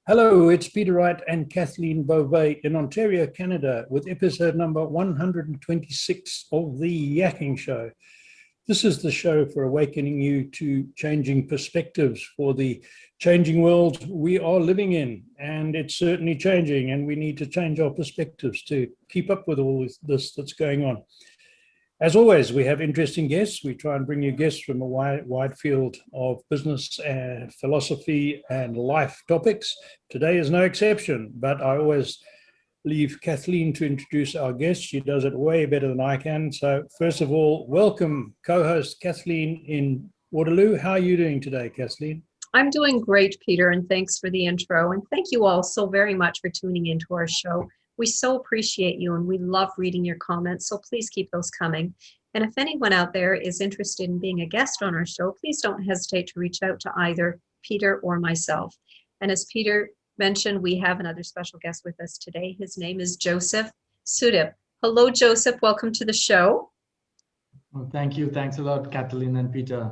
Hello, it's Peter Wright and Kathleen Beauvais in Ontario, Canada, with episode number 126 of the Yakking Show. This is the show for awakening you to changing perspectives for the changing world we are living in. And it's certainly changing, and we need to change our perspectives to keep up with all this that's going on. As always, we have interesting guests. We try and bring you guests from a wide field of business and philosophy and life topics. Today is no exception, but I always leave Kathleen to introduce our guest. She does it way better than I can. So first of all, welcome co-host Kathleen in Waterloo. How are you doing today, Kathleen? I'm doing great, Peter, and thanks for the intro. And thank you all so very much for tuning into our show. We so appreciate you and we love reading your comments, so please keep those coming. And if anyone out there is interested in being a guest on our show, please don't hesitate to reach out to either Peter or myself. And as Peter mentioned, we have another special guest with us today. His name is Joseph Sudhip. Hello, Joseph. Welcome to the show. Well, thank you. Thanks a lot, Kathleen and Peter.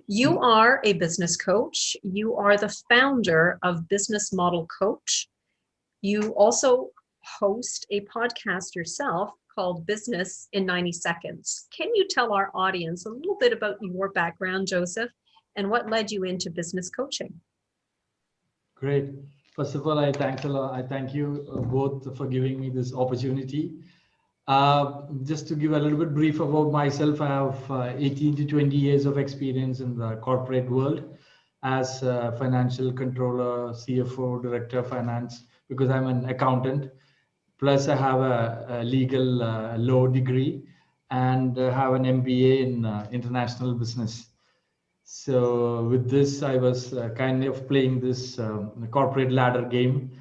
You are a business coach. You are the founder of Business Model Coach. You also host a podcast yourself called Business in 90 Seconds. Can you tell our audience a little bit about your background, Joseph, and what led you into business coaching? Great. First of all, I thank you both for giving me this opportunity. Just to give a little bit brief about myself, I have 18 to 20 years of experience in the corporate world as a financial controller, CFO, director of finance, because I'm an accountant. Plus, I have a legal law degree and have an MBA in international business. So with this, I was kind of playing this corporate ladder game.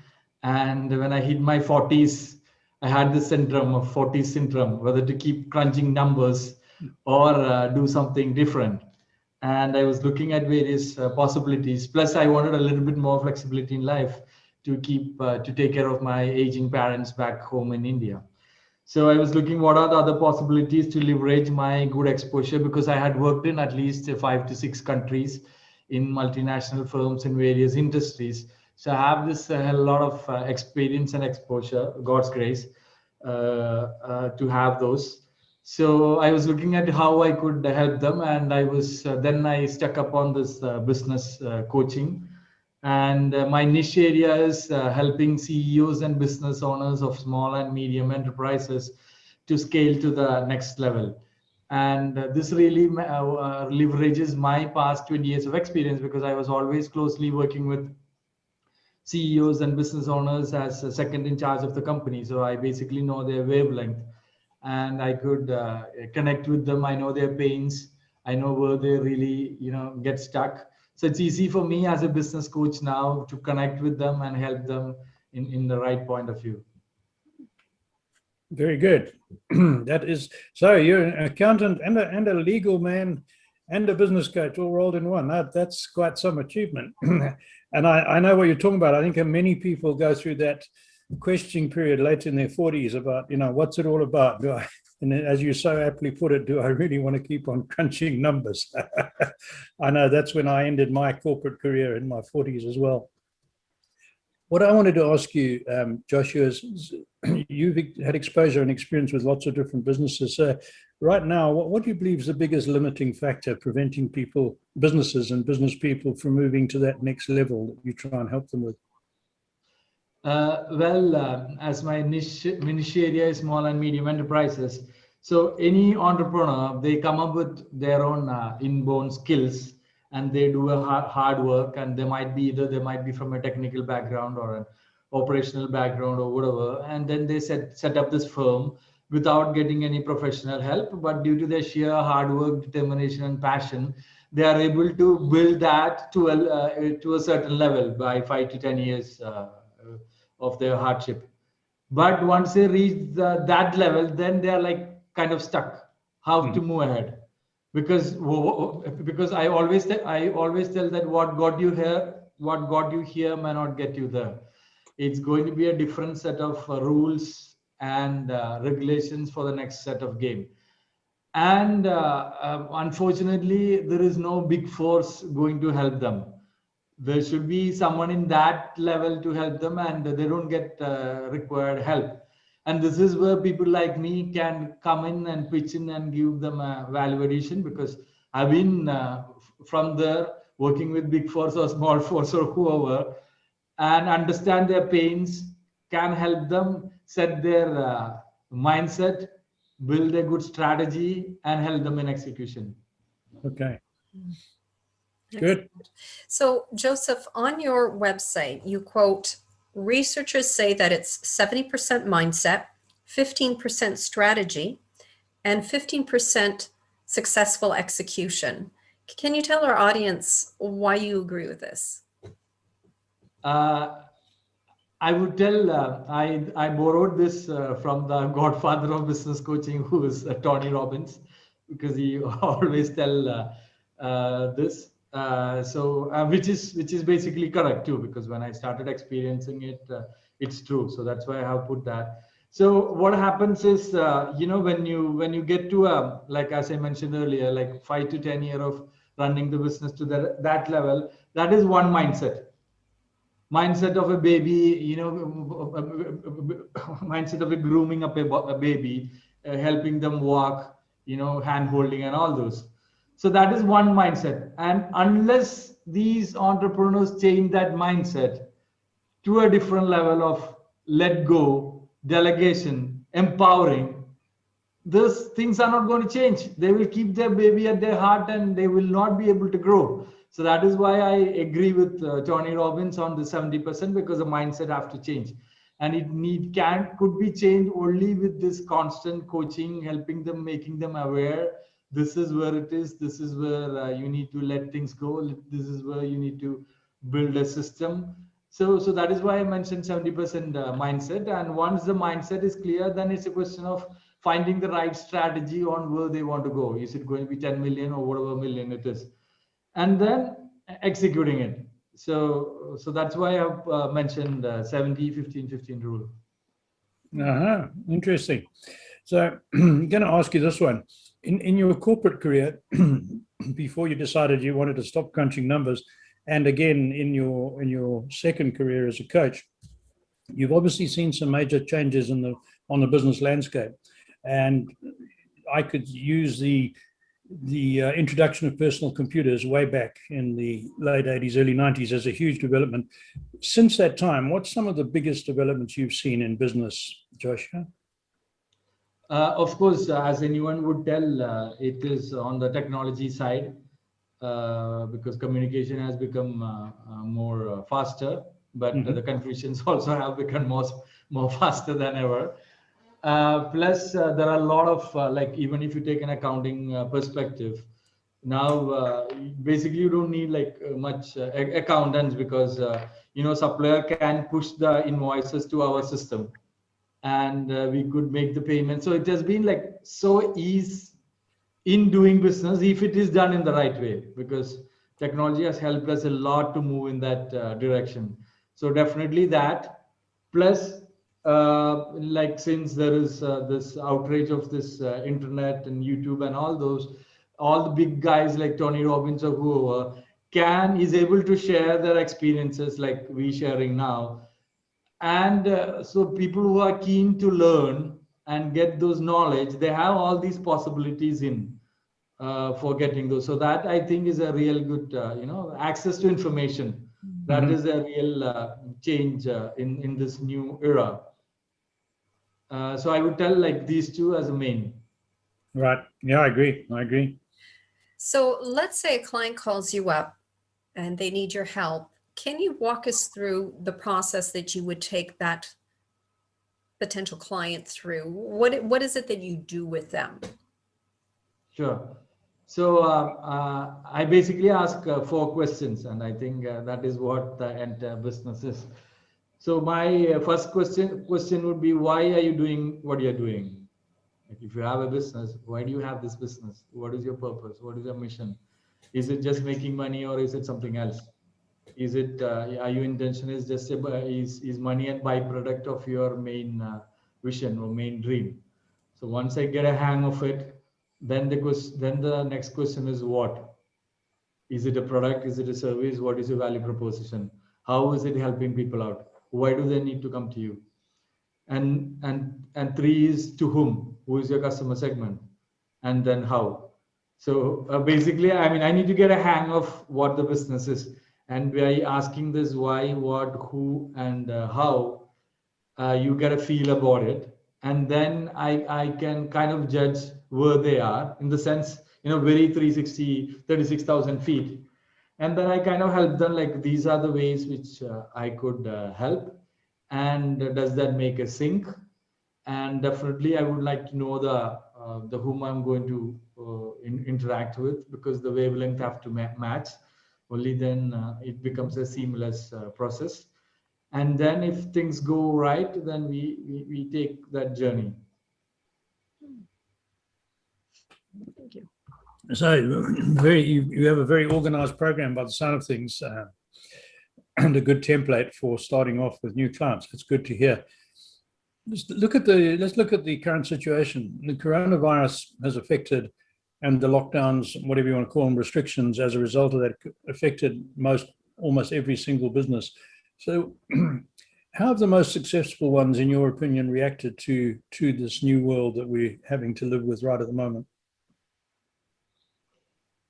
And when I hit my 40s, I had this syndrome of 40s syndrome, whether to keep crunching numbers or do something different. And I was looking at various possibilities. Plus, I wanted a little bit more flexibility in life to take care of my aging parents back home in India. So I was looking what are the other possibilities to leverage my good exposure, because I had worked in at least 5 to 6 countries in multinational firms in various industries. So I have this a lot of experience and exposure, God's grace, to have those. So I was looking at how I could help them, and then I stuck upon this business coaching. And my niche area is helping CEOs and business owners of small and medium enterprises to scale to the next level. And this really leverages my past 20 years of experience, because I was always closely working with CEOs and business owners as a second in charge of the company. So I basically know their wavelength, and I could connect with them. I know their pains. I know where they really, get stuck. So it's easy for me as a business coach now to connect with them and help them in the right point of view. Very good. That is, so you're an accountant and a legal man and a business coach all rolled in one. That's quite some achievement. And I know what you're talking about. I think many people go through that questioning period late in their 40s about, what's it all about? And as you so aptly put it, do I really want to keep on crunching numbers? I know that's when I ended my corporate career in my 40s as well. What I wanted to ask you, Joshua, is you've had exposure and experience with lots of different businesses. So right now, what do you believe is the biggest limiting factor preventing businesses and business people from moving to that next level that you try and help them with? As my niche area is small and medium enterprises, so any entrepreneur, they come up with their own inborn skills, and they do a hard work, and they might be from a technical background or an operational background or whatever, and then they set up this firm without getting any professional help. But due to their sheer hard work, determination, and passion, they are able to build that to a certain level by 5 to 10 years of their hardship. But once they reach that level, then they are like kind of stuck how to move ahead, because I always tell that what got you here may not get you there. It's going to be a different set of rules and regulations for the next set of game. And unfortunately, there is no big force going to help them. there should be someone in that level to help them, and they don't get required help. And this is where people like me can come in and pitch in and give them a value addition, because I've been from there working with big force or small force or whoever, and understand their pains, can help them set their mindset, build a good strategy, and help them in execution. Okay. Excellent. Good. So, Joseph, on your website, you quote, researchers say that it's 70% mindset, 15% strategy, and 15% successful execution. Can you tell our audience why you agree with this? I would tell, I borrowed this from the godfather of business coaching, who is Tony Robbins, because he always tell this. Which is basically correct too, because when I started experiencing it, it's true. So that's why I have put that. So what happens is, when you get to like as I mentioned earlier, like 5 to 10 years of running the business to that level, that is one mindset of a baby, mindset of a grooming up a baby, helping them walk, hand holding and all those. So that is one mindset. And unless these entrepreneurs change that mindset to a different level of let go, delegation, empowering, those things are not going to change. They will keep their baby at their heart and they will not be able to grow. So that is why I agree with Tony Robbins on the 70%, because the mindset have to change. And it could be changed only with this constant coaching, helping them, making them aware. This is where it is. This is where you need to let things go. This is where you need to build a system. So that is why I mentioned 70% mindset. And once the mindset is clear, then it's a question of finding the right strategy on where they want to go. Is it going to be 10 million or whatever million it is? And then executing it. So that's why I've mentioned 70, 15, 15 rule. Interesting. So I'm going to ask you this one. In your corporate career, before you decided you wanted to stop crunching numbers, and again in your second career as a coach, you've obviously seen some major changes on the business landscape. And I could use the introduction of personal computers way back in the late 80s, early 90s as a huge development. Since that time, what's some of the biggest developments you've seen in business, Joshua? Of course, as anyone would tell, it is on the technology side, because communication has become more faster, but the confusions also have become more faster than ever. Plus, there are a lot of like, even if you take an accounting perspective, now basically you don't need like much accountants, because supplier can push the invoices to our system, and we could make the payment. So it has been like so easy in doing business if it is done in the right way, because technology has helped us a lot to move in that direction. So definitely that. Plus, like since there is this outrage of this internet and YouTube and all the big guys like Tony Robbins or whoever is able to share their experiences like we sharing now. And so people who are keen to learn and get those knowledge, they have all these possibilities for getting those. So that I think is a real good, access to information. That is a real change in this new era. So I would tell like these two as a main. Right. Yeah, I agree. So let's say a client calls you up and they need your help. Can you walk us through the process that you would take that potential client through? What is it that you do with them? Sure. So I basically ask 4 questions, and I think that is what the entire business is. So my first question would be, why are you doing what you're doing? Like if you have a business, why do you have this business? What is your purpose? What is your mission? Is it just making money, or is it something else? Is it are your intention is just is money a byproduct of your main vision or main dream? So once I get a hang of it, then the next question is what. Is it a product? Is it a service? What is your value proposition? How is it helping people out? Why do they need to come to you? And three is to whom? Who is your customer segment? And then how? So basically, I mean, I need to get a hang of what the business is. And by asking this why, what, who, and how, you get a feel about it. And then I can kind of judge where they are in the sense, very 360, 36,000 feet. And then I kind of help them like, these are the ways which I could help. And does that make a sync? And definitely I would like to know the whom I'm going to interact with, because the wavelength have to match. Only then it becomes a seamless process. And then if things go right, then we take that journey. Thank you. So you have a very organized program by the sound of things, and a good template for starting off with new clients. It's good to hear. Let's look at the current situation. The coronavirus has affected, and the lockdowns, whatever you want to call them, restrictions as a result of that, affected almost every single business. So how have the most successful ones, in your opinion, reacted to this new world that we're having to live with right at the moment?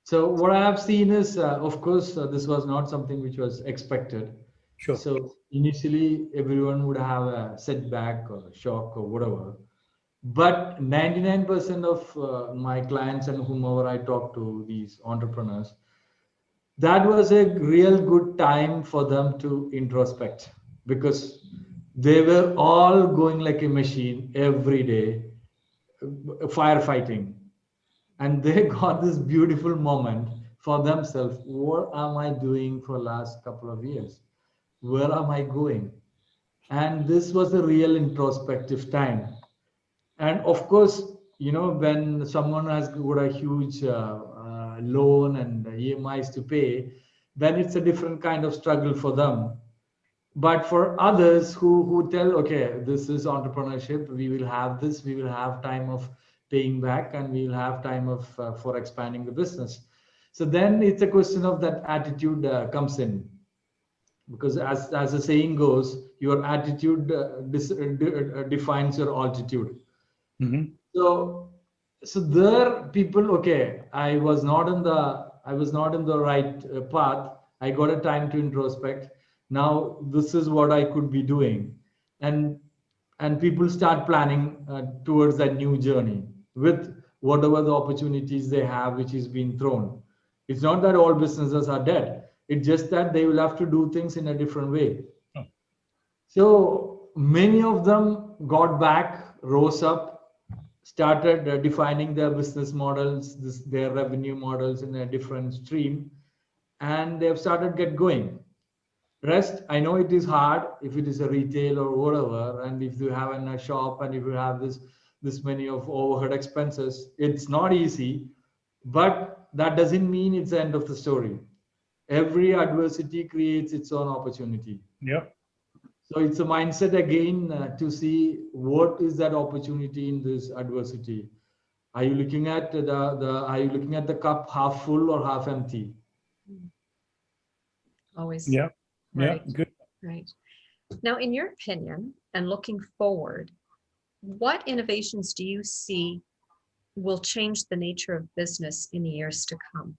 So what I have seen is, of course, this was not something which was expected. Sure. So initially, everyone would have a setback or a shock or whatever. But 99% of my clients and whomever I talk to, these entrepreneurs, that was a real good time for them to introspect, because they were all going like a machine every day, firefighting. And they got this beautiful moment for themselves. What am I doing for last couple of years? Where am I going? And this was a real introspective time. And of course, when someone has got a huge loan and EMIs to pay, then it's a different kind of struggle for them. But for others who tell, okay, this is entrepreneurship, we will have this, we will have time of paying back, and we will have time of for expanding the business. So then it's a question of that attitude comes in, because as the saying goes, your attitude defines your altitude. Mm-hmm. So there people, okay, I was not in the right path. I got a time to introspect. Now this is what I could be doing, and people start planning towards that new journey with whatever the opportunities they have, which is being thrown. It's not that all businesses are dead. It's just that they will have to do things in a different way. Oh. So many of them got back, rose up, started defining their business models, their revenue models in a different stream, and they've started get going. Rest, I know it is hard if it is a retail or whatever, and if you have a shop and if you have this many of overhead expenses, it's not easy, but that doesn't mean it's the end of the story. Every adversity creates its own opportunity. Yep. So it's a mindset again to see what is that opportunity in this adversity. Are you looking at the cup half full or half empty? Always. Yeah. Right. Yeah. Good. Right. Now, in your opinion, and looking forward, what innovations do you see will change the nature of business in the years to come?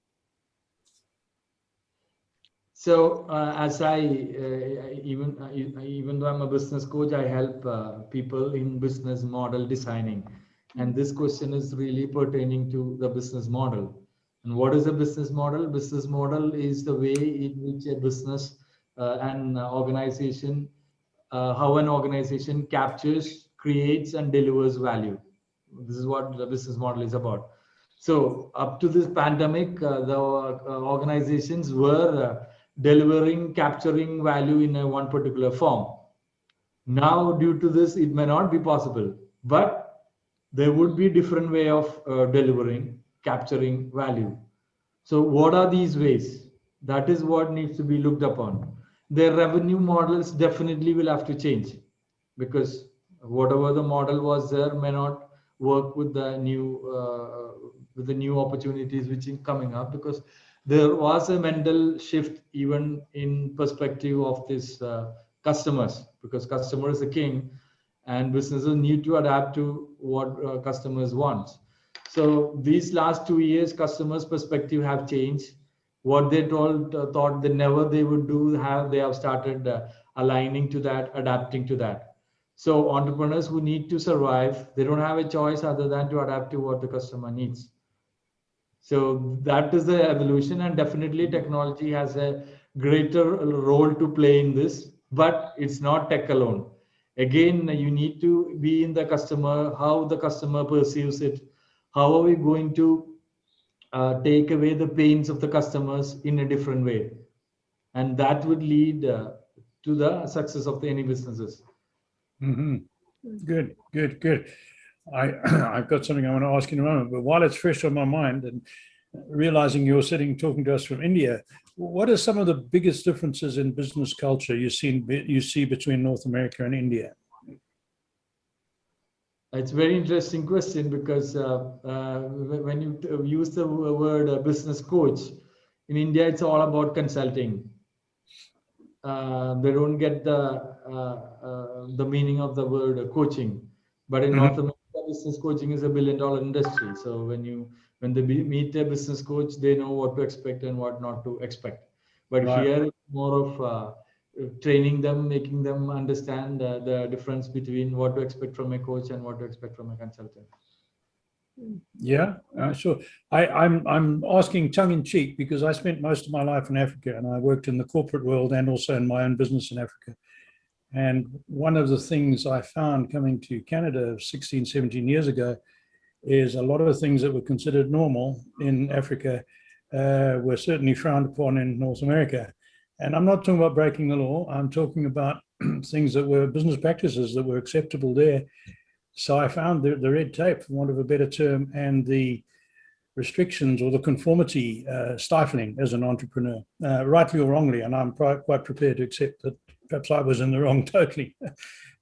So as even though I'm a business coach, I help people in business model designing. And this question is really pertaining to the business model. And what is a business model? Business model is the way in which a business and organization, how an organization captures, creates, and delivers value. This is what the business model is about. So up to this pandemic, the organizations were delivering, capturing value in one particular form. Now, due to this, it may not be possible, but there would be different way of delivering, capturing value. So what are these ways? That is what needs to be looked upon. Their revenue models definitely will have to change, because whatever the model was there may not work with the new opportunities which are coming up, because there was a mental shift even in perspective of this customers, because customer is the king and businesses need to adapt to what customers want. So these last 2 years, customers' perspective have changed. What they thought they would do, they have started aligning to that, adapting to that. So entrepreneurs who need to survive, they don't have a choice other than to adapt to what the customer needs. So that is the evolution, and definitely technology has a greater role to play in this, but it's not tech alone. Again, you need to be in the customer, how the customer perceives it. How are we going to take away the pains of the customers in a different way? And that would lead to the success of any businesses. Mm-hmm. Good, good, good. I've got something I want to ask in a moment, but while it's fresh on my mind and realizing you're sitting talking to us from India, what are some of the biggest differences in business culture you see between North America and India? It's a very interesting question, because when you use the word business coach, in India, it's all about consulting. They don't get the meaning of the word coaching. But in North America, business coaching is $1 billion industry. So when they meet a business coach, they know what to expect and what not to expect. But Right. Here it's more of training them, making them understand the difference between what to expect from a coach and what to expect from a consultant. Yeah, sure. I'm asking tongue in cheek because I spent most of my life in Africa, and I worked in the corporate world and also in my own business in Africa. And one of the things I found coming to Canada 16, 17 years ago is a lot of things that were considered normal in Africa were certainly frowned upon in North America. And I'm not talking about breaking the law. I'm talking about things that were business practices that were acceptable there. So I found the red tape, for want of a better term, and the restrictions or the conformity stifling as an entrepreneur, rightly or wrongly. And I'm quite prepared to accept that perhaps I was in the wrong totally.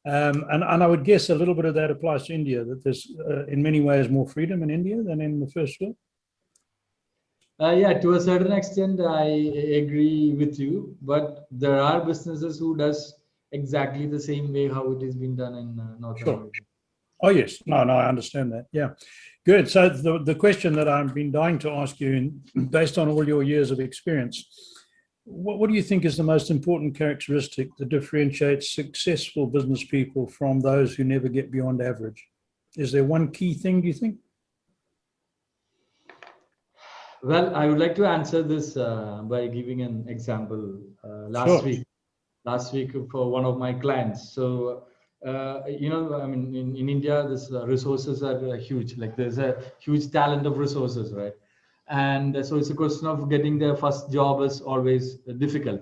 And I would guess a little bit of that applies to India, that there's in many ways more freedom in India than in the first world. Yeah, to a certain extent, I agree with you. But there are businesses who does exactly the same way how it has been done in North America. Oh, yes. No, I understand that. Yeah. Good. So the question that I've been dying to ask you, based on all your years of experience, what do you think is the most important characteristic that differentiates successful business people from those who never get beyond average? Is there one key thing, do you think? Well, I would like to answer this by giving an example. Last week for one of my clients. So, I mean, in India, this resources are huge. Like there's a huge talent of resources, right? And so it's a question of getting their first job is always difficult.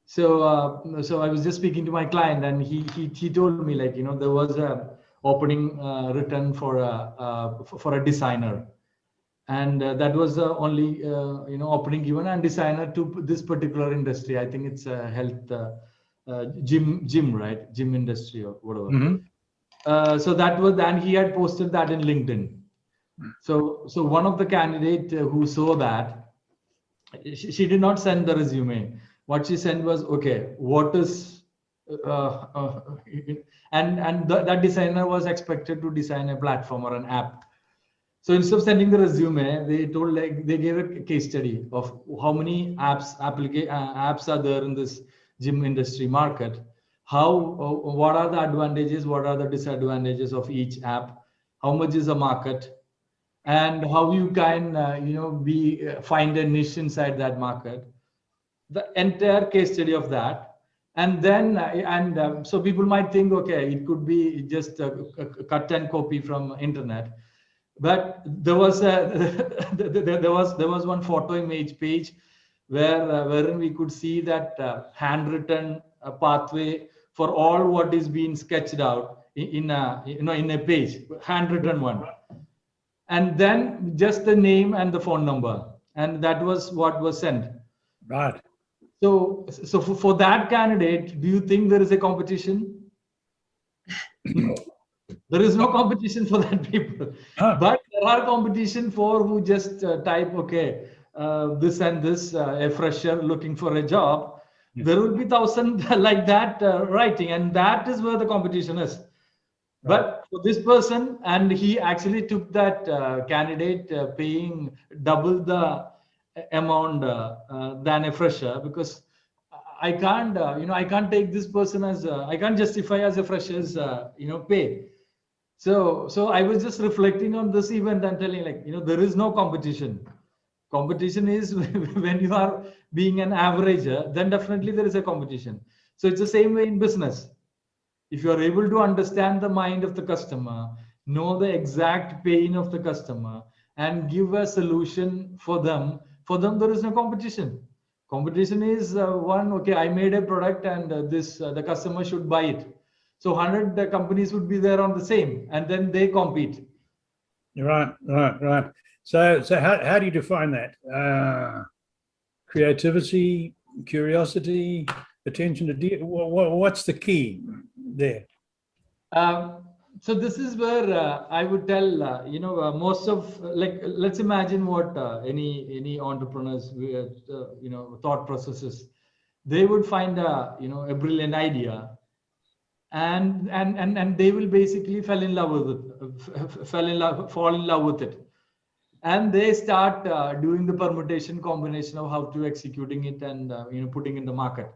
So, so I was just speaking to my client, and he told me, like, there was a opening written for a designer. And that was the only opening given, and designer to this particular industry. I think it's a health gym, right? Gym industry or whatever. Mm-hmm. So that was, and he had posted that in LinkedIn. So one of the candidate who saw that, she did not send the resume. What she sent was, okay, what is that designer was expected to design a platform or an app. So instead of sending the resume, they gave a case study of how many apps are there in this gym industry market. What are the advantages? What are the disadvantages of each app? How much is the market? And how you can find a niche inside that market. The entire case study of that. And then so people might think, okay, it could be just a cut and copy from internet. But there was one photo image page wherein we could see that handwritten pathway for all what is being sketched out in a page, handwritten one, and then just the name and the phone number, and that was what was sent. Right. So for that candidate, do you think there is a competition? No. There is no competition for that people, but there are competition for who just type, okay, this and this, a fresher looking for a job, Yes. there will be 1,000 like that writing, and that is where the competition is. But for this person, and he actually took that candidate paying double the amount than a fresher, because I can't, I can't take this person as, I can't justify as a fresher's, pay. So I was just reflecting on this event and telling, like, there is no competition. Competition is when you are being an averager, then definitely there is a competition. So it's the same way in business. If you are able to understand the mind of the customer, know the exact pain of the customer, and give a solution for them there is no competition. Competition is one, okay, I made a product and the customer should buy it. So 100 companies would be there on the same, and then they compete. Right. So how do you define that? Creativity, curiosity, attention to detail. What's the key there? So this is where I would tell, most of, like, let's imagine what any entrepreneurs, thought processes. They would find a brilliant idea, and they will basically fall in love with it, and they start doing the permutation combination of how to executing it and putting in the market.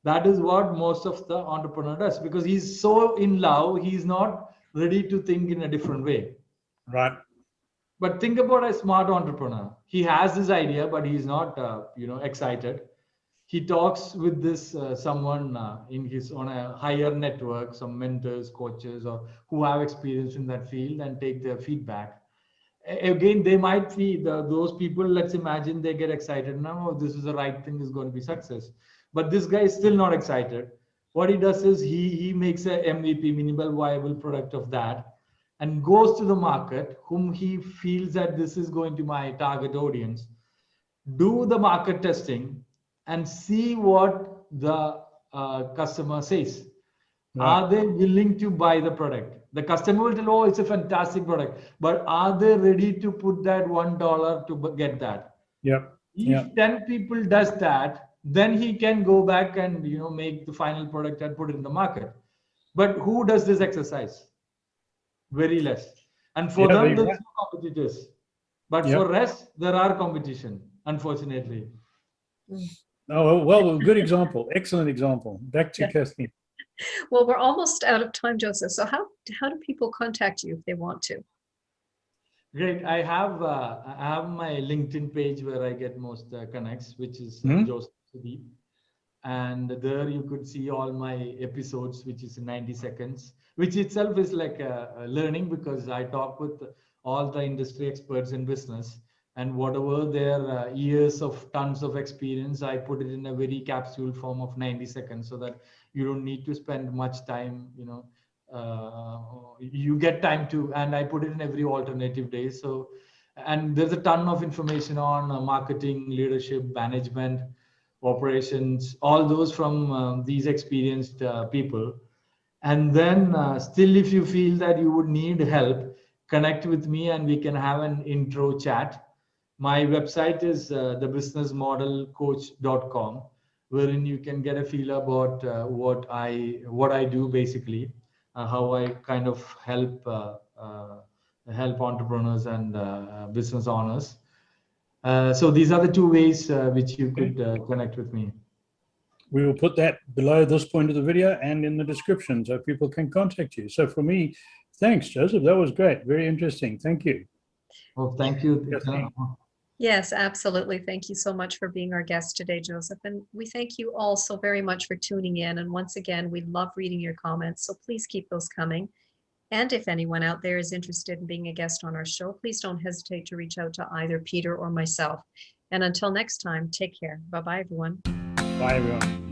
That is what most of the entrepreneur does, because he's so in love, he's not ready to think in a different way. Right. But think about a smart entrepreneur. He has this idea, but he's not excited. He talks with this someone on a higher network, some mentors, coaches, or who have experience in that field, and take their feedback. Again, they might be those people, let's imagine they get excited now, oh, this is the right thing, is going to be success. But this guy is still not excited. What he does is he makes a MVP, minimal viable product, of that, and goes to the market, whom he feels that this is going to my target audience, do the market testing, and see what the customer says. Right. Are they willing to buy the product? The customer will tell, oh, it's a fantastic product, but are they ready to put that $1 to get that? Yep. If 10 people does that, then he can go back and make the final product and put it in the market. But who does this exercise? Very less. And for them, there's no competitors. But for rest, there are competition, unfortunately. Oh, well, good example. Excellent example. Back to Kathleen. Well, we're almost out of time, Joseph. So how do people contact you if they want to? Great. I have my LinkedIn page where I get most connects, which is Joseph Sudhip. And there you could see all my episodes, which is 90 seconds, which itself is like a learning, because I talk with all the industry experts in business, and whatever their years of tons of experience, I put it in a very capsule form of 90 seconds, so that you don't need to spend much time, you get time to, and I put it in every alternative day. So, and there's a ton of information on marketing, leadership, management, operations, all those from these experienced people. And then still, if you feel that you would need help, connect with me and we can have an intro chat. My website is thebusinessmodelcoach.com, wherein you can get a feel about what I do basically, how I kind of help entrepreneurs and business owners. So these are the two ways which you could connect with me. We will put that below this point of the video and in the description so people can contact you. So for me, thanks, Joseph. That was great. Very interesting. Thank you. Oh, thank you. Yes, absolutely. Thank you so much for being our guest today, Joseph. And we thank you all so very much for tuning in. And once again, we love reading your comments, so please keep those coming. And if anyone out there is interested in being a guest on our show, please don't hesitate to reach out to either Peter or myself. And until next time, take care. Bye-bye, everyone. Bye, everyone.